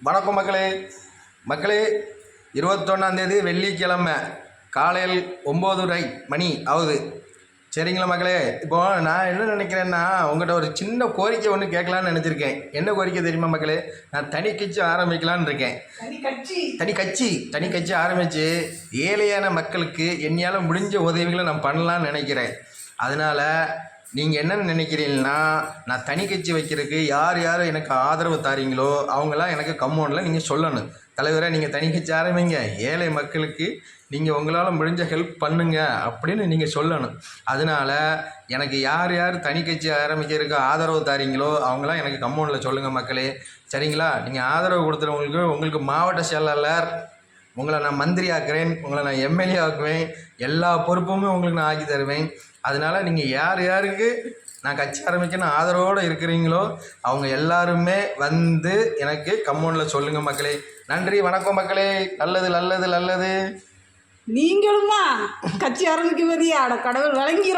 வணக்கம் மக்களே 21ஆம் தேதி வெள்ளிக்கிழமை காலையில் 9:30 மணி ஆகுது. சரிங்களா மக்களே? இப்போ நான் என்ன நினைக்கிறேன்னா, உங்கள்கிட்ட ஒரு சின்ன கோரிக்கை ஒன்று கேட்கலான்னு நினச்சிருக்கேன். என்ன கோரிக்கை தெரியுமா மக்களே? நான் தனி கட்சி ஆரம்பிக்கலான்னு இருக்கேன். தனி கட்சி ஆரம்பித்து ஏழையான மக்களுக்கு என்னால் முடிஞ்ச உதவிகளை நான் பண்ணலான்னு நினைக்கிறேன். அதனால் நீங்கள் என்ன நினைக்கிறீங்கன்னா, நான் தனி கட்சி வைக்கிறதுக்கு யார் யார் எனக்கு ஆதரவு தாரீங்களோ அவங்களாம் எனக்கு கமெண்டில் நீங்கள் சொல்லணும். தலைவரை நீங்கள் தனி கட்சி ஆரம்பிங்க, ஏழை மக்களுக்கு நீங்கள் உங்களால் முடிஞ்ச ஹெல்ப் பண்ணுங்க அப்படின்னு நீங்கள் சொல்லணும். அதனால் எனக்கு யார் யார் தனி கட்சி ஆரம்பிக்கிறதுக்கு ஆதரவு தாரீங்களோ அவங்களாம் எனக்கு கமெண்டில் சொல்லுங்கள் மக்களே. சரிங்களா? நீங்கள் ஆதரவு கொடுத்துறவங்களுக்கு உங்களுக்கு மாவட்ட செயலாளர், உங்களை நான் மந்திரி ஆக்குறேன், உங்களை நான் எம்எல்ஏ ஆக்குவேன், எல்லா பொறுப்புமே உங்களுக்கு நான் ஆக்கி தருவேன். அதனால் நீங்கள் யார் யாருக்கு நான் கட்சி ஆரம்பிக்கணும் ஆதரவோடு இருக்கிறீங்களோ அவங்க எல்லாருமே வந்து எனக்கு கமெண்டில் சொல்லுங்கள் மக்களே. நன்றி, வணக்கம் மக்களே. நல்லது. நீங்களுமா கட்சி ஆரம்பிக்க போறியா? கடவுள் வழங்கிறோம்.